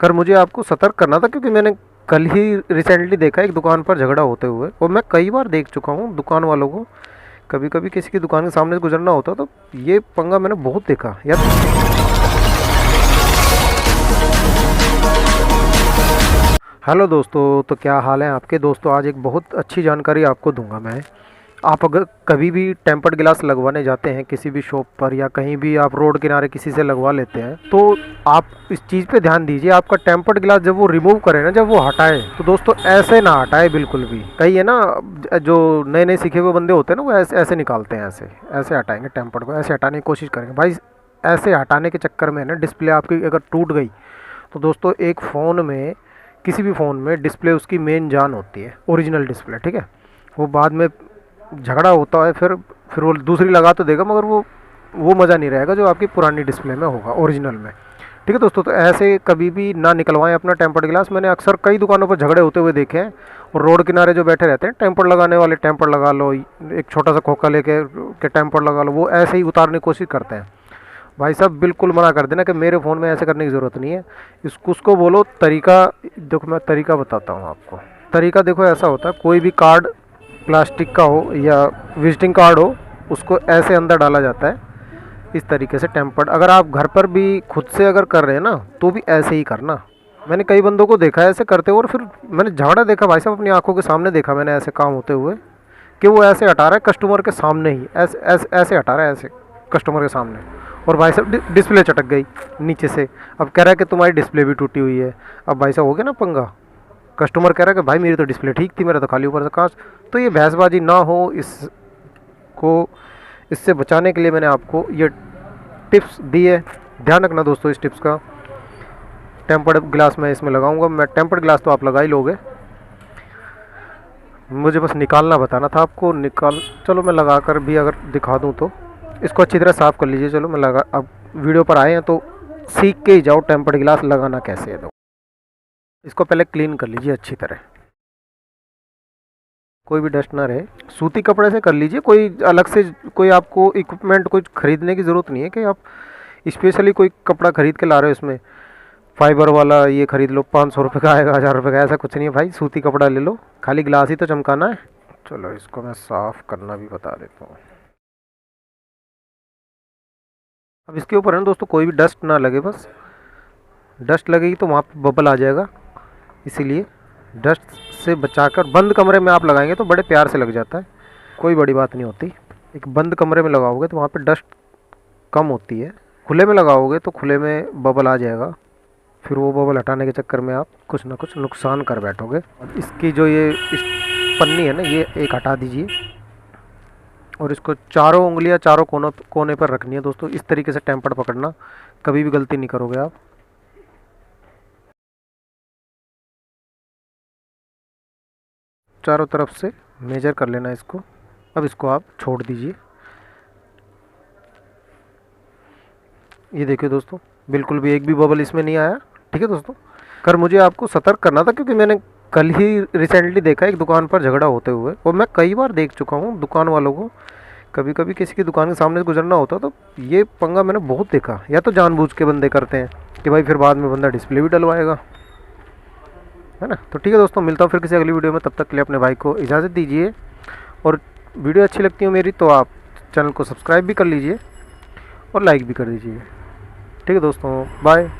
कर मुझे आपको सतर्क करना था, क्योंकि मैंने कल ही रिसेंटली देखा एक दुकान पर झगड़ा होते हुए, और मैं कई बार देख चुका हूँ दुकान वालों को। कभी कभी किसी की दुकान के सामने से गुजरना होता तो ये पंगा मैंने बहुत देखा यार। हेलो दोस्तों, तो क्या हाल है आपके दोस्तों। आज एक बहुत अच्छी जानकारी आपको दूंगा मैं। आप अगर कभी भी टेम्पर्ड गिलास लगवाने जाते हैं किसी भी शॉप पर, या कहीं भी आप रोड किनारे किसी से लगवा लेते हैं, तो आप इस चीज़ पे ध्यान दीजिए, आपका टेम्पर्ड गिलास जब वो रिमूव करे ना, जब वो हटाए, तो दोस्तों ऐसे ना हटाए बिल्कुल भी। कहीं है ना, जो नए नए सीखे हुए बंदे होते हैं ना, वो ऐसे ऐसे निकालते हैं, ऐसे ऐसे हटाएंगे टेम्पर्ड को, ऐसे हटाने की कोशिश करेंगे भाई। ऐसे हटाने के चक्कर में ना डिस्प्ले आपकी अगर टूट गई, तो दोस्तों एक फ़ोन में, किसी भी फ़ोन में डिस्प्ले उसकी मेन जान होती है, ओरिजिनल डिस्प्ले, ठीक है। वो बाद में झगड़ा होता है, फिर वो दूसरी लगा तो देगा, मगर वो मज़ा नहीं रहेगा जो आपकी पुरानी डिस्प्ले में होगा, ओरिजिनल में। ठीक है दोस्तों, तो ऐसे कभी भी ना निकलवाएं अपना टेम्पर्ड गिलास। मैंने अक्सर कई दुकानों पर झगड़े होते हुए देखे हैं, और रोड किनारे जो बैठे रहते हैं, टेम्पर्ड लगाने वाले टेम्पर्ड लगा लो, एक छोटा सा खोखा लेके के टेम्पर्ड लगा लो, वो ऐसे ही उतारने की कोशिश करते हैं। भाई साहब बिल्कुल मना कर देना कि मेरे फ़ोन में ऐसे करने की ज़रूरत नहीं है। उसको बोलो तरीका। देखो मैं तरीका बताता हूँ आपको। तरीका देखो ऐसा होता है, कोई भी कार्ड प्लास्टिक का हो या विजिटिंग कार्ड हो, उसको ऐसे अंदर डाला जाता है इस तरीके से टेम्पर्ड। अगर आप घर पर भी खुद से अगर कर रहे हैं ना, तो भी ऐसे ही करना। मैंने कई बंदों को देखा है ऐसे करते हुए, और फिर मैंने झगड़ा देखा भाई साहब, अपनी आंखों के सामने देखा मैंने ऐसे काम होते हुए, कि वो ऐसे हटा रहा है कस्टमर के सामने ही, ऐसे ऐसे ऐसे हटा रहा है ऐसे कस्टमर के सामने, और भाई साहब डिस्प्ले चटक गई नीचे से। अब कह रहा है कि तुम्हारी डिस्प्ले भी टूटी हुई है। अब भाई साहब हो गया ना पंगा। कस्टमर कह रहा है कि भाई मेरी तो डिस्प्ले ठीक थी, मेरा तो खाली ऊपर से कांच। तो ये बहसबाजी ना हो, इससे बचाने के लिए मैंने आपको ये टिप्स दी है। ध्यान रखना दोस्तों इस टिप्स का। टेम्पर्ड ग्लास मैं इसमें लगाऊंगा, मैं टेम्पर्ड ग्लास तो आप लगा ही लोगे, मुझे बस निकालना बताना था आपको। चलो मैं लगा कर भी अगर दिखा दूँ तो इसको अच्छी तरह साफ़ कर लीजिए। चलो मैं लगा, अब वीडियो पर आए हैं तो सीख के ही जाओ टेम्पर्ड गिलास लगाना कैसे है। तो इसको पहले क्लीन कर लीजिए अच्छी तरह, कोई भी डस्ट ना रहे। सूती कपड़े से कर लीजिए, कोई अलग से कोई आपको इक्विपमेंट कुछ खरीदने की ज़रूरत नहीं है कि आप स्पेशली कोई कपड़ा खरीद के ला रहे हो इसमें फाइबर वाला ये खरीद लो, 500 रुपये का आएगा, 1000 रुपये का, ऐसा कुछ नहीं है भाई। सूती कपड़ा ले लो, खाली ग्लास ही तो चमकाना है। चलो इसको मैं साफ़ करना भी बता देता हूँ। अब इसके ऊपर है ना दोस्तों, कोई भी डस्ट ना लगे, बस डस्ट लगेगी तो वहाँ पे बबल आ जाएगा, इसीलिए डस्ट से बचाकर बंद कमरे में आप लगाएंगे तो बड़े प्यार से लग जाता है, कोई बड़ी बात नहीं होती। एक बंद कमरे में लगाओगे तो वहाँ पे डस्ट कम होती है, खुले में लगाओगे तो खुले में बबल आ जाएगा, फिर वो बबल हटाने के चक्कर में आप कुछ ना कुछ नुकसान कर बैठोगे। इसकी जो ये इस पन्नी है ना, ये एक हटा दीजिए, और इसको चारों उंगलियां चारों कोने पर रखनी है दोस्तों। इस तरीके से टेम्पर्ड पकड़ना, कभी भी गलती नहीं करोगे आप। चारों तरफ से मेजर कर लेना इसको। अब इसको आप छोड़ दीजिए। ये देखिए दोस्तों, बिल्कुल भी एक भी बबल इसमें नहीं आया। ठीक है दोस्तों, कर मुझे आपको सतर्क करना था, क्योंकि मैंने कल ही रिसेंटली देखा एक दुकान पर झगड़ा होते हुए, और मैं कई बार देख चुका हूँ दुकान वालों को। कभी कभी किसी की दुकान के सामने से गुजरना होता तो ये पंगा मैंने बहुत देखा। या तो जानबूझ के बंदे करते हैं कि भाई फिर बाद में बंदा डिस्प्ले भी डलवाएगा, है ना। तो ठीक है दोस्तों, मिलता हूँ फिर किसी अगली वीडियो में, तब तक के लिए अपने भाई को इजाज़त दीजिए। और वीडियो अच्छी लगती हो मेरी तो आप चैनल को सब्सक्राइब भी कर लीजिए और लाइक भी कर दीजिए। ठीक है दोस्तों, बाय।